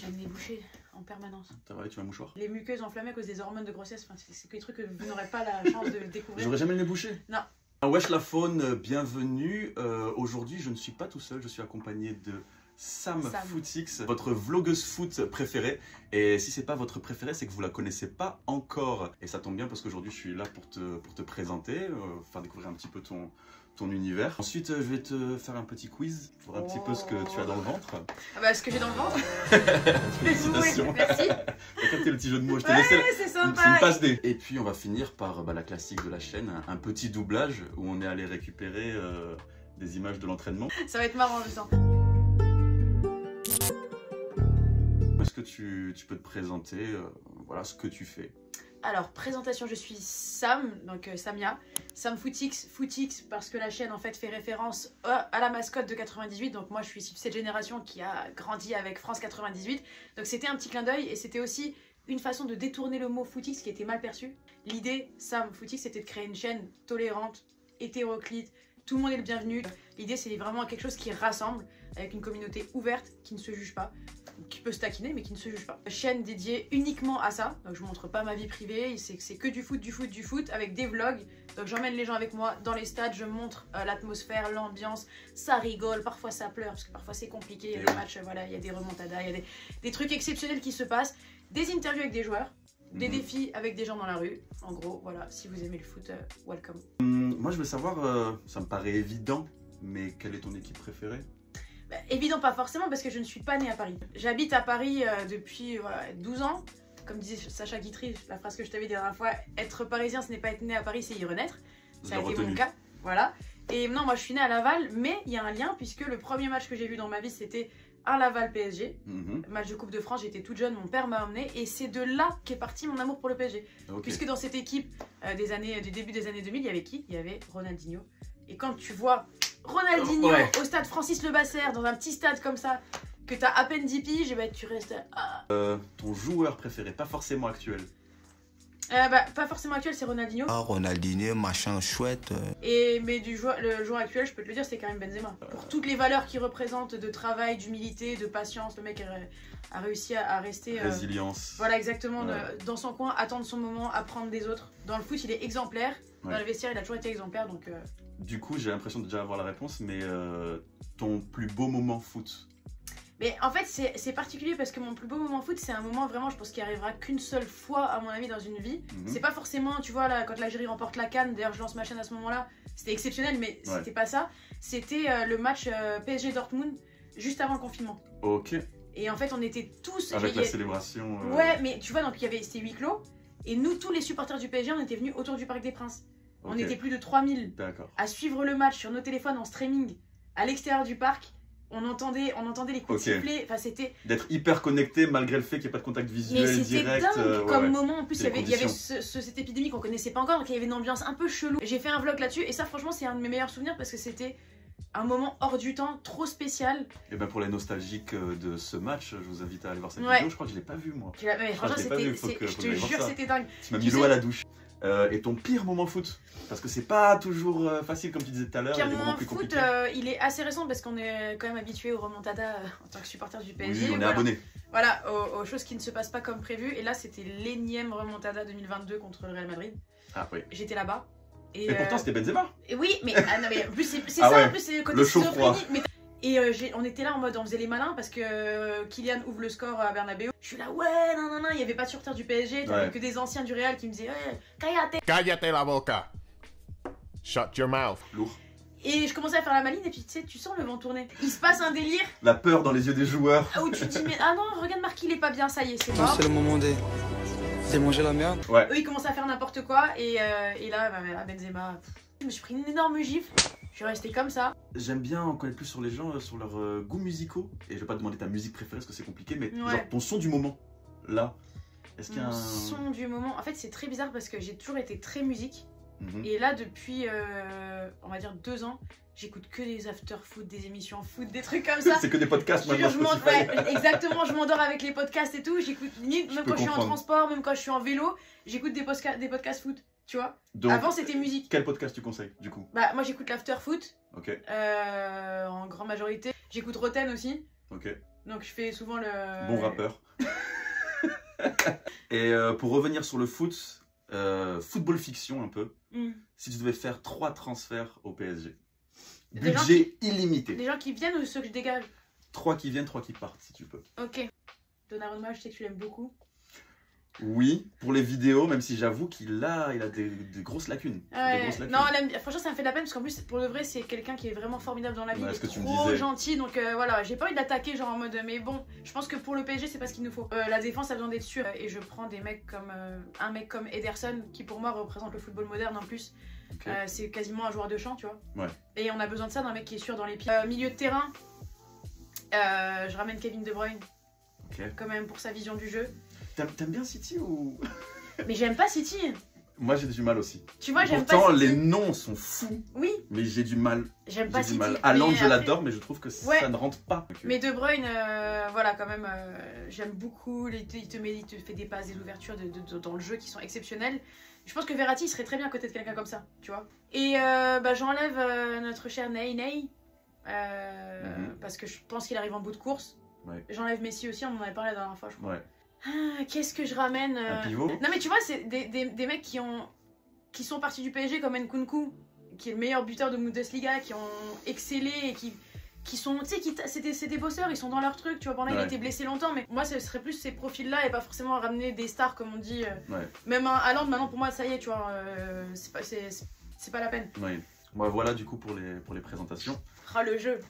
J'ai le nez bouché en permanence. T'as vrai, tu as un mouchoir? Les muqueuses enflammées à cause des hormones de grossesse, enfin, c'est des trucs que vous n'aurez pas la chance de découvrir. J'aurais jamais le nez bouché? Non. Wesh la faune, bienvenue. Aujourd'hui, je ne suis pas tout seul, je suis accompagné de Sam Footix, votre vlogueuse foot préférée. Et si c'est pas votre préférée, c'est que vous la connaissez pas encore. Et ça tombe bien parce qu'aujourd'hui, je suis là pour te présenter, faire découvrir un petit peu ton univers. Ensuite, je vais te faire un petit quiz pour un petit peu ce que tu as dans le ventre. Ah bah, ce que j'ai dans le ventre. Félicitations. Merci. T'as capté le petit jeu de mots, je t'ai Ouais, laissé. c'est sympa. C'est une passe D. Et puis on va finir par la classique de la chaîne, un petit doublage où on est allé récupérer des images de l'entraînement. Ça va être marrant le temps. Est-ce que tu peux te présenter, voilà ce que tu fais? Alors, présentation, je suis Sam, donc Samia. Sam Footix, Footix parce que la chaîne en fait référence à la mascotte de 98. Donc moi je suis issue de cette génération qui a grandi avec France 98. Donc c'était un petit clin d'œil et c'était aussi une façon de détourner le mot Footix qui était mal perçu. L'idée, Sam Footix, c'était de créer une chaîne tolérante, hétéroclite, tout le monde est le bienvenu. L'idée c'est vraiment quelque chose qui rassemble avec une communauté ouverte qui ne se juge pas, qui peut se taquiner mais qui ne se juge pas. Chaîne dédiée uniquement à ça, donc je montre pas ma vie privée, c'est que du foot avec des vlogs. Donc j'emmène les gens avec moi dans les stades, je montre l'atmosphère, l'ambiance, ça rigole, parfois ça pleure parce que parfois c'est compliqué, il y a des matchs, voilà, il y a des remontadas, il y a des trucs exceptionnels qui se passent, des interviews avec des joueurs, des défis avec des gens dans la rue. En gros, voilà, si vous aimez le foot, welcome. Moi je veux savoir, ça me paraît évident, mais quelle est ton équipe préférée? Bah, évident pas forcément parce que je ne suis pas née à Paris. J'habite à Paris depuis 12 ans. Comme disait Sacha Guitry, la phrase que je t'avais dit la dernière fois, être parisien ce n'est pas être né à Paris, c'est y renaître. Ça a été mon cas, voilà. Et non, moi je suis née à Laval, mais il y a un lien puisque le premier match que j'ai vu dans ma vie c'était un Laval PSG. Match de Coupe de France, j'étais toute jeune, mon père m'a emmenée et c'est de là qu'est parti mon amour pour le PSG. Puisque dans cette équipe du début des années 2000, il y avait qui? Il y avait Ronaldinho. Et quand tu vois Ronaldinho au stade Francis Lebasser, dans un petit stade comme ça, que t'as à peine 10 piges, et bah tu restes... Ton joueur préféré, pas forcément actuel? Pas forcément actuel, c'est Ronaldinho. Ah, Ronaldinho, machin chouette. Mais le joueur actuel, je peux te le dire, c'est Karim Benzema. Pour toutes les valeurs qu'il représente de travail, d'humilité, de patience, le mec a réussi à rester... Résilience. Voilà, exactement, dans son coin, attendre son moment, apprendre des autres. Dans le foot, il est exemplaire. Dans le vestiaire, il a toujours été exemplaire, donc... Du coup, j'ai l'impression de déjà avoir la réponse, mais ton plus beau moment foot? Mais en fait, c'est particulier parce que mon plus beau moment foot, c'est un moment vraiment, je pense qu'il arrivera qu'une seule fois, à mon avis, dans une vie. C'est pas forcément, tu vois, là, quand l'Algérie remporte la CAN, d'ailleurs, je lance ma chaîne à ce moment-là, c'était exceptionnel, mais c'était pas ça. C'était le match PSG Dortmund, juste avant le confinement. Ok. Et en fait, on était tous... Avec la célébration... Ouais, mais tu vois, donc c'était huis clos. Et nous, tous les supporters du PSG, on était venus autour du Parc des Princes. On était plus de 3000 à suivre le match sur nos téléphones en streaming à l'extérieur du parc. On entendait les coups de sifflet. Enfin, c'était... D'être hyper connecté malgré le fait qu'il n'y ait pas de contact visuel direct. Mais c'était dingue comme moment. En plus, il y avait cette épidémie qu'on connaissait pas encore. Donc il y avait une ambiance un peu chelou. J'ai fait un vlog là-dessus. Et ça, franchement, c'est un de mes meilleurs souvenirs parce que c'était un moment hors du temps, trop spécial. Et ben pour les nostalgiques de ce match, je vous invite à aller voir cette vidéo. Je crois que je l'ai pas vu moi. Mais franchement, je te jure, c'était dingue. Tu m'as mis l'eau à la douche. Et ton pire moment foot? Parce que c'est pas toujours facile comme tu disais tout à l'heure. Pire moment foot, il est assez récent parce qu'on est quand même habitué aux remontadas en tant que supporter du PSG. Oui, on est abonné. Voilà, aux choses qui ne se passent pas comme prévu. Et là, c'était l'énième remontada 2022 contre le Real Madrid. Ah oui. J'étais là-bas. Et pourtant, c'était Benzema. Et oui, mais en plus, c'est ça, en plus, c'est le côté schizophrénie. Et on était là en mode, on faisait les malins parce que Kylian ouvre le score à Bernabeu. Je suis là, non, il n'y avait pas de supporters du PSG, t'avais que des anciens du Real qui me disaient, Cállate la boca. Shut your mouth. Lourd. Et je commençais à faire la maline et puis tu sais, tu sens le vent tourner. Il se passe un délire. La peur dans les yeux des joueurs. Où tu te dis, mais ah non, regarde Marquis, il est pas bien, ça y est, c'est mort. C'est le moment de manger la merde. Ouais. Eux, ils commencent à faire n'importe quoi et là, Benzema, je me suis pris une énorme gifle. Je suis restée comme ça. J'aime bien en connaître plus sur les gens, sur leurs goûts musicaux. Et je vais pas te demander ta musique préférée parce que c'est compliqué, mais genre ton son du moment, là, est-ce qu'il y a un... son du moment, en fait c'est très bizarre parce que j'ai toujours été très musique. Et là depuis, on va dire 2 ans, j'écoute que des after-foot, des émissions foot, des trucs comme ça. C'est que des podcasts maintenant. Exactement, je m'endors avec les podcasts et tout. J'écoute limite, même quand je suis en transport, même quand je suis en vélo, j'écoute des podcasts foot. Tu vois. Donc, avant c'était musique. Quel podcast tu conseilles du coup? Bah moi j'écoute l'after foot. Ok. En grande majorité. J'écoute Roten aussi. Ok. Donc je fais souvent le... Bon rappeur. Et pour revenir sur le foot, football fiction un peu, si tu devais faire 3 transferts au PSG, budget illimité. Des gens qui viennent ou ceux que je dégage? 3 qui viennent, 3 qui partent si tu peux. Ok. Donnarumma, je sais que tu l'aimes beaucoup. Oui, pour les vidéos, même si j'avoue qu'il a des grosses lacunes. Ouais. Des grosses lacunes. Non, franchement, ça me fait de la peine parce qu'en plus, pour le vrai, c'est quelqu'un qui est vraiment formidable dans la vie. Ouais, il ce que est tu me trop disais. gentil, donc voilà, j'ai pas envie de l'attaquer, genre en mode. Mais bon, je pense que pour le PSG, c'est pas ce qu'il nous faut. La défense a besoin d'être sûre. Et je prends des mecs comme. Un mec comme Ederson, qui pour moi représente le football moderne en plus. Okay. C'est quasiment un joueur de champ, tu vois. Ouais. Et on a besoin de ça, d'un mec qui est sûr dans les pieds. Milieu de terrain, je ramène Kevin De Bruyne. Okay. Quand même pour sa vision du jeu. T'aimes bien City ou... Mais j'aime pas City. Moi j'ai du mal aussi. Tu vois, j'aime pas Pourtant City. les noms sont fous. Oui. Mais j'ai du mal. J'aime pas City. Haaland je l'adore mais je trouve que ouais. ça ne rentre pas. Mais De Bruyne, voilà quand même, j'aime beaucoup. Il te fait des passes, des ouvertures dans le jeu qui sont exceptionnelles. Je pense que Verratti serait très bien à côté de quelqu'un comme ça, tu vois. Et j'enlève notre cher Ney. Parce que je pense qu'il arrive en bout de course. Ouais. J'enlève Messi aussi, on en avait parlé la dernière fois, je crois. Ouais. Ah, qu'est-ce que je ramène Un pivot. Non mais tu vois, c'est des mecs qui sont partis du PSG comme Nkunku, qui est le meilleur buteur de Bundesliga, qui ont excellé et qui sont, tu sais, c'est des bosseurs, ils sont dans leur truc, tu vois. Pendant il a été blessé longtemps, mais moi ce serait plus ces profils-là et pas forcément ramener des stars comme on dit. Ouais. Même un Haaland maintenant pour moi ça y est, tu vois, c'est pas la peine. Ouais. Bon, voilà du coup pour les présentations. Ah le jeu.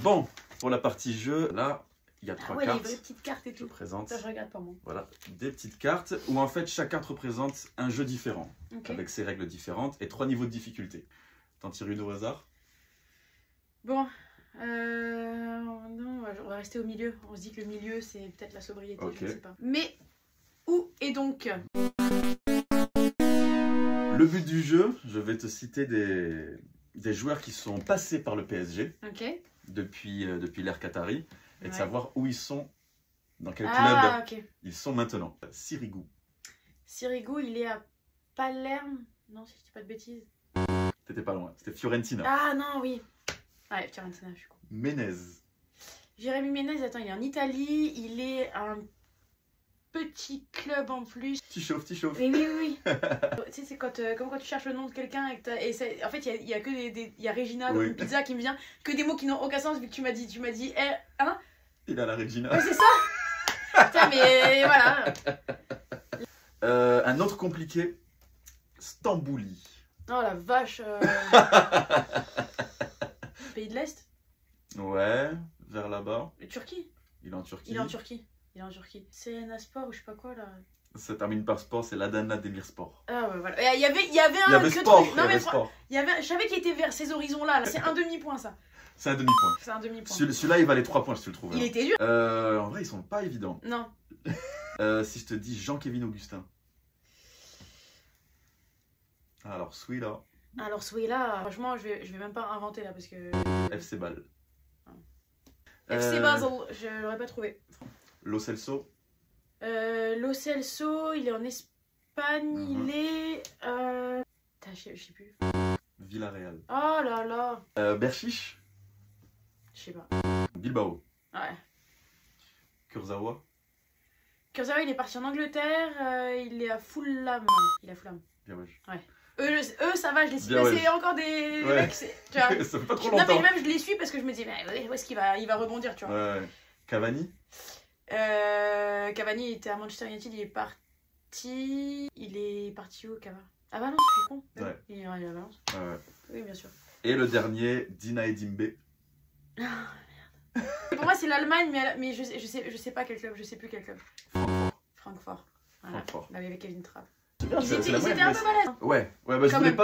Bon, pour la partie jeu, là, il y a 3 cartes. Les vraies petites cartes et tout. Je présente. Ça, je regarde pas moi. Voilà, des petites cartes où en fait chaque carte représente un jeu différent, okay. avec ses règles différentes et 3 niveaux de difficulté. T'en tires une au hasard? Bon, non, on va rester au milieu. On se dit que le milieu c'est peut-être la sobriété, okay. Je ne sais pas. Mais où est donc le but du jeu? Je vais te citer des joueurs qui sont passés par le PSG depuis l'ère Qatari et de savoir où ils sont, dans quel club ils sont maintenant. Sirigu. Sirigu, il est à Palerme. Non, si je dis pas de bêtises. T'étais pas loin, c'était Fiorentina. Ah non, oui. Ouais, Fiorentina, je suis con. Menez. Jérémy Menez, attends, il est en Italie, il est un petit club en plus. Petit chauffe. Oui. Tu sais, c'est comme quand tu cherches le nom de quelqu'un et en fait, il y a que il y a Regina, donc une pizza qui me vient, que des mots qui n'ont aucun sens vu que tu m'as dit, hein? Il a la Regina. Ouais, c'est ça. Putain, mais voilà. Un autre compliqué, Stambouli. Oh la vache. Pays de l'Est? Ouais, vers là-bas. Turquie? Il est en Turquie. Il est en Turquie. C'est un sport ou je sais pas quoi là. Ça termine par sport, c'est l'Adana Demirspor. Ah ouais, voilà. Il y avait sport. Je savais qu'il était vers ces horizons-là. Là. C'est un demi-point ça. C'est un demi-point. C'est un demi-point. Celui-là, il valait 3 points, si tu le trouves. Il était dur. En vrai, ils sont pas évidents. Non. Si je te dis Jean-Kévin Augustin. Alors, celui-là. Franchement, je vais même pas inventer là parce que. FC Bâle. FC Basel, je l'aurais pas trouvé. Lo Celso. Lo Celso, il est en Espagne, il est. Je sais plus. Villarreal. Oh là là. Berchiche. Je sais pas. Bilbao. Ouais. Kurzawa. Kurzawa, il est parti en Angleterre, il est à Fulham. Bien ouais. Eux, ça va, je les suis. Mais c'est encore des mecs, tu vois. Ça fait pas trop Non, longtemps. mais même je les suis parce que je me dis, mais où est-ce qu'il va rebondir, tu vois. Ouais. Cavani. Cavani était à Manchester United, il est parti où, Cavani? Ah bah non, je suis con. Ouais. Il est à Valence. Ouais. Oui, bien sûr. Et le dernier, Dina Edimbe. Ah, merde. Pour moi, c'est l'Allemagne, mais je sais pas quel club, je sais plus quel club. Francfort. Voilà. Francfort. Là, avec Kevin Trapp. C'était un peu malade. Ouais, bah,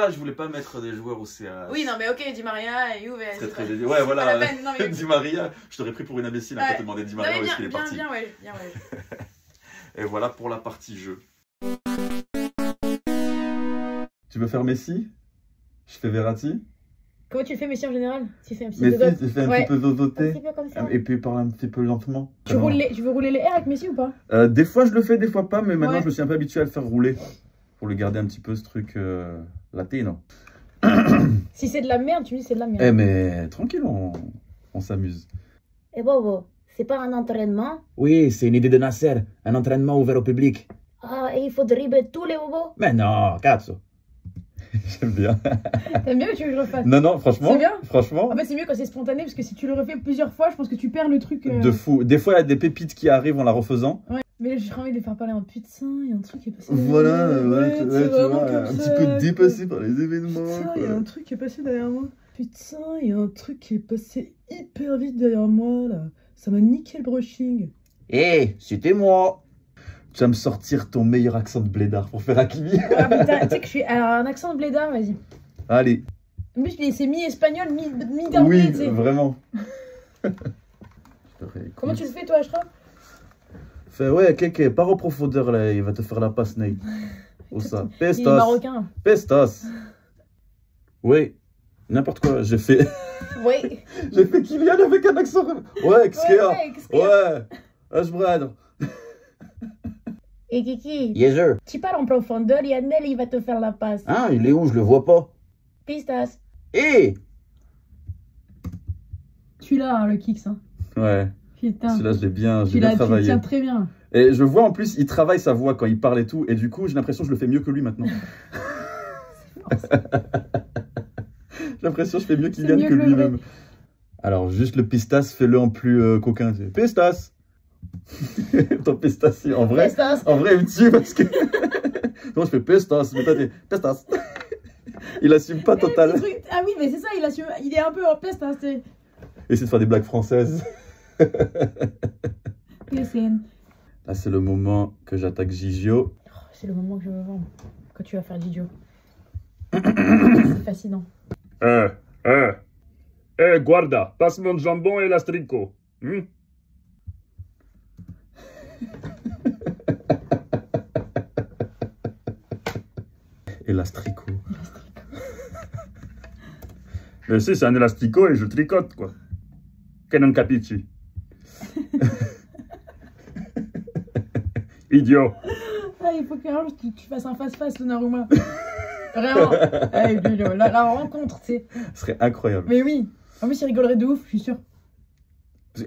je voulais pas mettre des joueurs où c'est. Oui, non, mais ok, Di Maria et Juve. Très ouais, voilà. Non, mais... Di Maria, je t'aurais pris pour une imbécile à te demander Di Maria où est-ce qu'il est parti. Bien, ouais. Et voilà pour la partie jeu. Tu veux faire Messi? Je fais Verratti? Comment tu le fais, Messi, en général? Tu fais un petit Messi, tu fais un petit peu zozoté. Un petit peu comme ça. Et puis parle un petit peu lentement. Tu veux rouler les airs avec Messi ou pas? Des fois je le fais, des fois pas, mais maintenant je me suis un peu habitué à le faire rouler. Pour lui garder un petit peu ce truc latino. Si c'est de la merde, tu dis c'est de la merde. Eh mais tranquille, On s'amuse. Et Bobo, c'est pas un entraînement? Oui, c'est une idée de Nasser, un entraînement ouvert au public. Ah, et il faut dribbler tous les bobos? Mais non, cazzo. J'aime bien. T'aimes bien ou tu veux que je le refasse? Non, franchement. C'est bien. Franchement. En fait, c'est mieux quand c'est spontané parce que si tu le refais plusieurs fois, je pense que tu perds le truc. De fou. Des fois, il y a des pépites qui arrivent en la refaisant. Ouais, mais j'ai envie de les faire parler en putain, il y a un truc qui est passé. Voilà, ouais, tu vraiment vois, comme un ça, petit peu dépassé par les événements. Putain, il y a quoi. un truc qui est passé derrière moi. Putain, il y a un truc qui est passé hyper vite derrière moi là. Ça m'a niqué le brushing. Hé, c'était moi. Tu vas me sortir ton meilleur accent de blédard pour faire Hakimi. Ah putain, tu sais que je suis. Alors, un accent de blédard, vas-y. Allez. En plus, c'est mi-espagnol, mi-d'anglais, Oui, tu sais. vraiment. Comment tu le fais, toi, Ashraf? Fais, ouais, Keke, pars en profondeur là, il va te faire la passe, Ney. Où ça? Il est Pestas. marocain. Pestas. Oui, n'importe quoi, j'ai fait. Oui. J'ai fait Kylian avec un accent. Ouais, qu'est-ce qu'il y a? qu'est-ce qu'il y a? Ouais, Ashbrad. Et Kiki, Yes, sir. tu parles en profondeur, Yannel, il va te faire la passe. Ah, il est où? Je le vois pas. Pistas. Hé! Tu l'as, hein, le kicks. Hein. Ouais, Putain. celui-là, j'ai bien Tu le travaillé. tiens très bien. Et je vois en plus, il travaille sa voix quand il parle et tout, et du coup, j'ai l'impression que je le fais mieux que lui maintenant. J'ai l'impression que je fais mieux Kylian mieux que que le lui-même. Alors, juste le pistas, fais-le en plus coquin. Tu sais. Pistas. Ton pistas, en vrai, Pistas. en vrai, il me tue parce que. Non, je fais pistas, mais toi, t'es pistas. Il assume pas total. Ah oui, mais c'est ça, il est un peu en peste. Hein, c'est... Essaie de faire des blagues françaises. Listen. Là, c'est le moment que j'attaque Gigio. C'est le moment que je veux vendre. Quand tu vas faire Didio. C'est fascinant. Guarda, passe mon jambon et l'astricot. Et l'astricot. Mais si, c'est un élasticot et je tricote, quoi. Che non capisci. Idiot. Ah, il faut que tu fasses un face-face, Donnarumma. Vraiment. Hey, Didio, la rencontre, tu sais. Ce serait incroyable. Mais oui. En plus, il rigolerait de ouf, je suis sûr.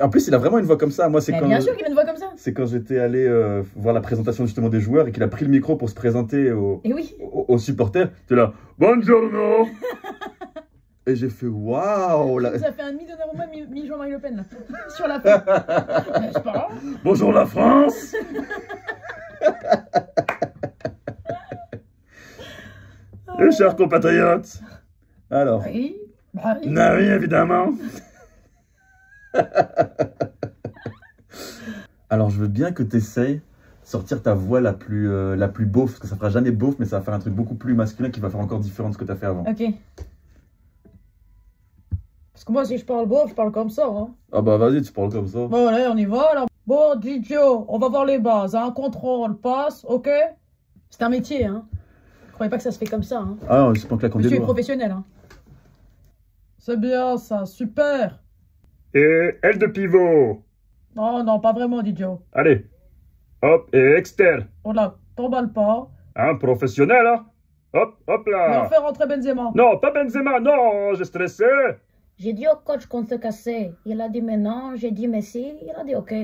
En plus, il a vraiment une voix comme ça. Moi, c'est Mais quand. bien sûr qu'il a une voix comme ça. C'est quand j'étais allé voir la présentation justement des joueurs et qu'il a pris le micro pour se présenter Et oui. aux supporters. Tu es là, buongiorno. Et j'ai fait waouh là. Ça fait un mi-Donnarumma, mi-Jean-Marie Le Pen, là. Sur la fin. C'est pas grave. Bonjour la France. Et chers compatriotes. Alors, Oui. Bah oui. Non, oui, évidemment. alors je veux bien que tu essayes de sortir ta voix la plus beauf, parce que ça fera jamais beauf, mais ça va faire un truc beaucoup plus masculin qui va faire encore différent de ce que tu as fait avant. Ok. Parce que moi, si je parle beau, je parle comme ça. Hein. Ah bah vas-y, tu parles comme ça. Bon, allez, on y va alors. Bon, Didio, on va voir les bases. Hein. Contrôle, passe, ok? C'est un métier, hein. Je croyais pas que ça se fait comme ça, hein. Ah, c'est pas en claquant des Monsieur est doigts. professionnel, hein. C'est bien ça, super. Et aile de pivot. Non, non, pas vraiment, Didio. Allez. Hop, et externe. Oh là, t'emballes pas. Un professionnel, hein. Hop, hop Mais on là. fait rentrer Benzema. Non, pas Benzema, non, j'ai stressé. J'ai dit au coach qu'on se cassait. Il a dit mais non, j'ai dit mais si. Il a dit ok.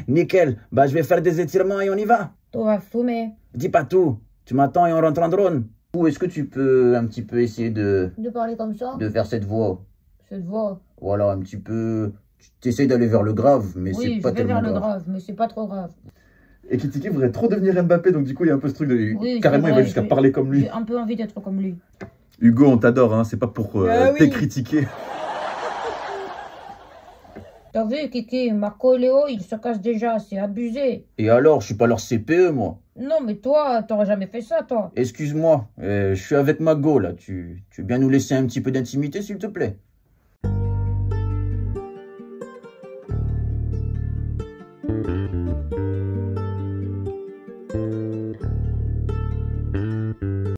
Nickel. Bah, je vais faire des étirements et on y va. Tu vas fumer. Dis pas tout. Tu m'attends et on rentre en drone. Ou est-ce que tu peux un petit peu essayer de parler comme ça? faire cette voix? Cette voix. Voilà, un petit peu. Tu essayes d'aller vers le grave, mais Oui, c'est je pas vais tellement vers le grave. grave, mais c'est pas trop grave. Et Kitiki voudrait trop devenir Mbappé, donc du coup il y a un peu ce truc de... Oui, Carrément, c'est il va vrai, jusqu'à parler comme lui. J'ai un peu envie d'être comme lui. Hugo, on t'adore, hein, c'est pas pour Ah oui. t'écritiquer. T'as vu, Kiki, Marco et Léo, ils se cassent déjà, c'est abusé. Et alors, je suis pas leur CPE, moi. Non, mais toi, t'aurais jamais fait ça, toi. Excuse-moi, je suis avec Mago, là. Tu veux bien nous laisser un petit peu d'intimité, s'il te plaît?